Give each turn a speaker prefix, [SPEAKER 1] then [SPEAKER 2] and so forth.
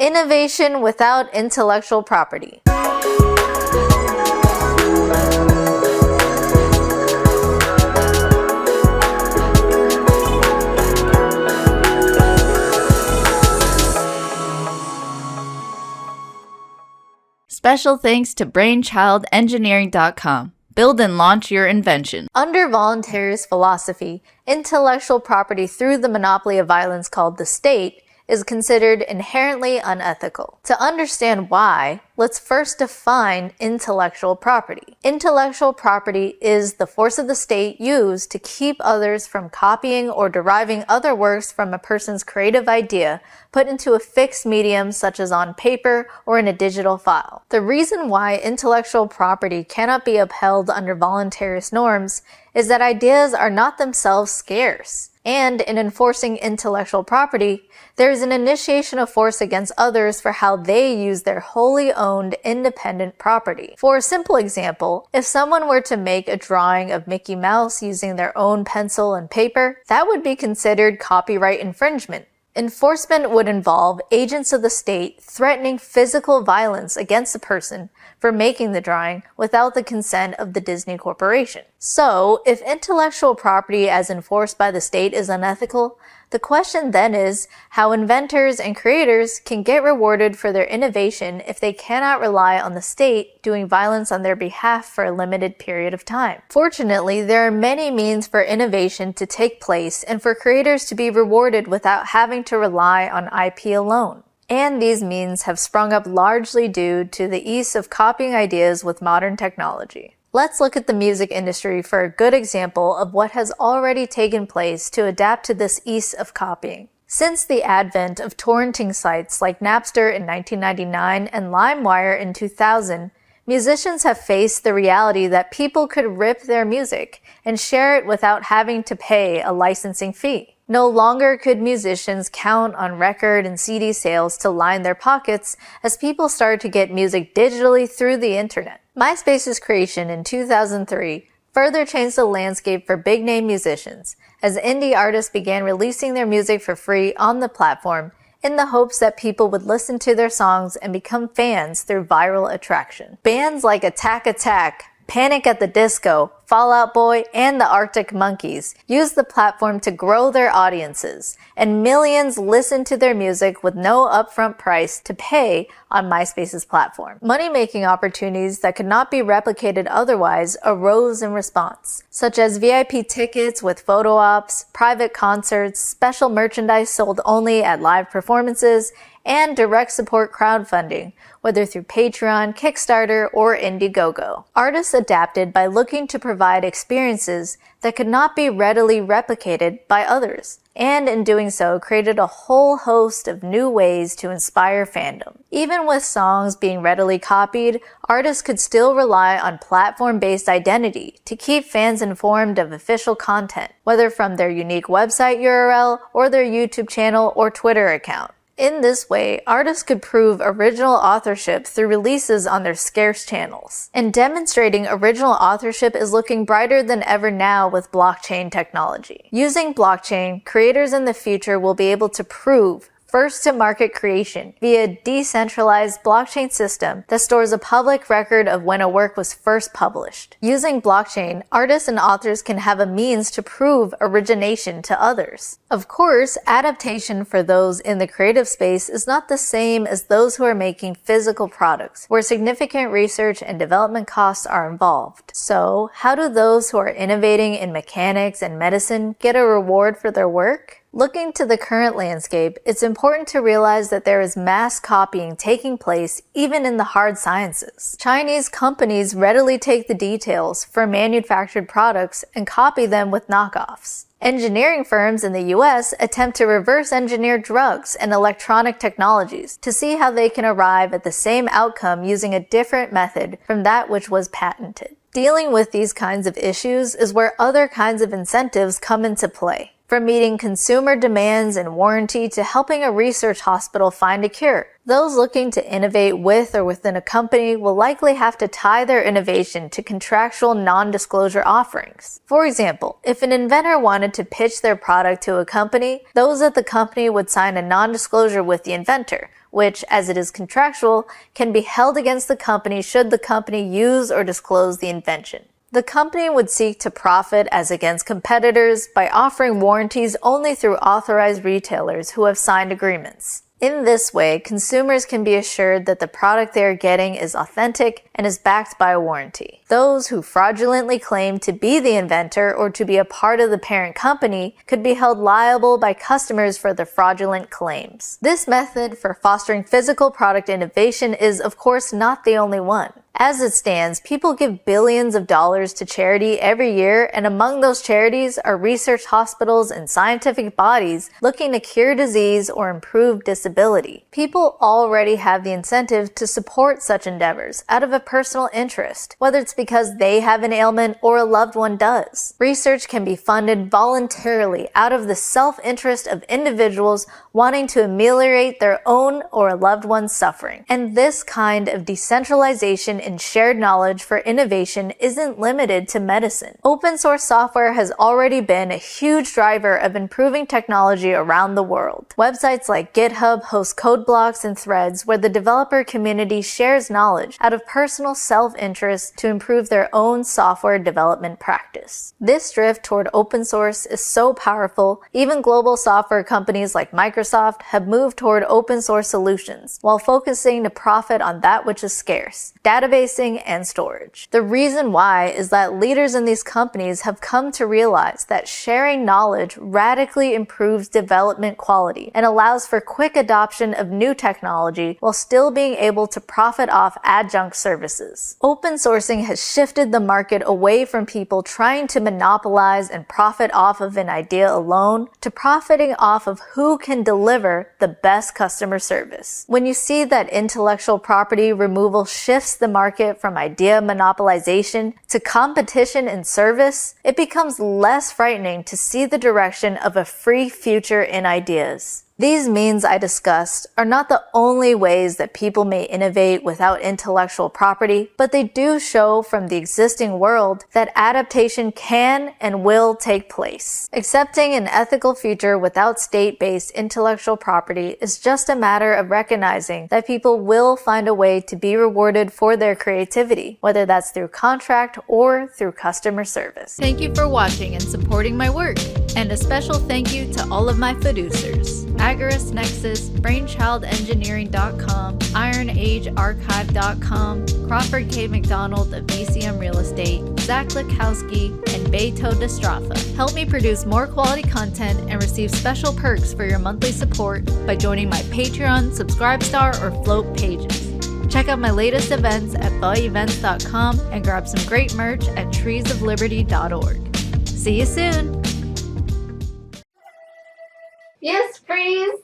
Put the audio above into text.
[SPEAKER 1] Innovation without intellectual property.
[SPEAKER 2] Special thanks to brainchildengineering.com. Build and launch your invention.
[SPEAKER 1] Under voluntarist philosophy, intellectual property through the monopoly of violence called the state is considered inherently unethical. To understand why, let's first define intellectual property. Intellectual property is the force of the state used to keep others from copying or deriving other works from a person's creative idea put into a fixed medium such as on paper or in a digital file. The reason why intellectual property cannot be upheld under voluntarist norms is that ideas are not themselves scarce. And in enforcing intellectual property, there is an initiation of force against others for how they use their wholly owned independent property. For a simple example, if someone were to make a drawing of Mickey Mouse using their own pencil and paper, that would be considered copyright infringement. Enforcement would involve agents of the state threatening physical violence against the person for making the drawing without the consent of the Disney Corporation. So, if intellectual property as enforced by the state is unethical, the question then is how inventors and creators can get rewarded for their innovation if they cannot rely on the state doing violence on their behalf for a limited period of time. Fortunately, there are many means for innovation to take place and for creators to be rewarded without having to rely on IP alone. And these means have sprung up largely due to the ease of copying ideas with modern technology. Let's look at the music industry for a good example of what has already taken place to adapt to this ease of copying. Since the advent of torrenting sites like Napster in 1999 and LimeWire in 2000, musicians have faced the reality that people could rip their music and share it without having to pay a licensing fee. No longer could musicians count on record and CD sales to line their pockets as people started to get music digitally through the internet. MySpace's creation in 2003 further changed the landscape for big-name musicians as indie artists began releasing their music for free on the platform in the hopes that people would listen to their songs and become fans through viral attraction. Bands like Attack Attack, Panic at the Disco, Fall Out Boy, and the Arctic Monkeys used the platform to grow their audiences, and millions listened to their music with no upfront price to pay on MySpace's platform. Money-making opportunities that could not be replicated otherwise arose in response, such as VIP tickets with photo ops, private concerts, special merchandise sold only at live performances, and direct support crowdfunding, whether through Patreon, Kickstarter, or Indiegogo. Artists adapted by looking to provide experiences that could not be readily replicated by others, and in doing so created a whole host of new ways to inspire fandom. Even with songs being readily copied, artists could still rely on platform-based identity to keep fans informed of official content, whether from their unique website URL or their YouTube channel or Twitter account. In this way, artists could prove original authorship through releases on their scarce channels. And demonstrating original authorship is looking brighter than ever now with blockchain technology. Using blockchain, creators in the future will be able to prove first-to-market creation via a decentralized blockchain system that stores a public record of when a work was first published. Using blockchain, artists and authors can have a means to prove origination to others. Of course, adaptation for those in the creative space is not the same as those who are making physical products, where significant research and development costs are involved. So, how do those who are innovating in mechanics and medicine get a reward for their work? Looking to the current landscape, it's important to realize that there is mass copying taking place even in the hard sciences. Chinese companies readily take the details for manufactured products and copy them with knockoffs. Engineering firms in the US attempt to reverse engineer drugs and electronic technologies to see how they can arrive at the same outcome using a different method from that which was patented. Dealing with these kinds of issues is where other kinds of incentives come into play. From meeting consumer demands and warranty to helping a research hospital find a cure. Those looking to innovate with or within a company will likely have to tie their innovation to contractual non-disclosure offerings. For example, if an inventor wanted to pitch their product to a company, those at the company would sign a non-disclosure with the inventor, which, as it is contractual, can be held against the company should the company use or disclose the invention. The company would seek to profit as against competitors by offering warranties only through authorized retailers who have signed agreements. In this way, consumers can be assured that the product they are getting is authentic and is backed by a warranty. Those who fraudulently claim to be the inventor or to be a part of the parent company could be held liable by customers for their fraudulent claims. This method for fostering physical product innovation is, of course, not the only one. As it stands, people give billions of dollars to charity every year, and among those charities are research hospitals and scientific bodies looking to cure disease or improve disability. People already have the incentive to support such endeavors out of a personal interest, whether it's because they have an ailment or a loved one does. Research can be funded voluntarily out of the self-interest of individuals wanting to ameliorate their own or a loved one's suffering. And this kind of decentralization and shared knowledge for innovation isn't limited to medicine. Open source software has already been a huge driver of improving technology around the world. Websites like GitHub host code blocks and threads where the developer community shares knowledge out of personal self-interest to improve their own software development practice. This drift toward open source is so powerful, even global software companies like Microsoft have moved toward open source solutions while focusing to profit on that which is scarce: databasing and storage. The reason why is that leaders in these companies have come to realize that sharing knowledge radically improves development quality and allows for quick adoption of new technology while still being able to profit off adjunct services. Open sourcing has shifted the market away from people trying to monopolize and profit off of an idea alone to profiting off of who can deliver the best customer service. When you see that intellectual property removal shifts the market from idea monopolization to competition in service, it becomes less frightening to see the direction of a free future in ideas. These means I discussed are not the only ways that people may innovate without intellectual property, but they do show from the existing world that adaptation can and will take place. Accepting an ethical future without state-based intellectual property is just a matter of recognizing that people will find a way to be rewarded for their creativity, whether that's through contract or through customer service.
[SPEAKER 2] Thank you for watching and supporting my work. And a special thank you to all of my producers: Agorist Nexus, BrainchildEngineering.com, IronAgeArchive.com, Crawford K. McDonald of BCM Real Estate, Zach Lukowski, and Beto Destrafa. Help me produce more quality content and receive special perks for your monthly support by joining my Patreon, Subscribestar, or Float pages. Check out my latest events at buyevents.com and grab some great merch at treesofliberty.org. See you soon!
[SPEAKER 3] Yes, freeze!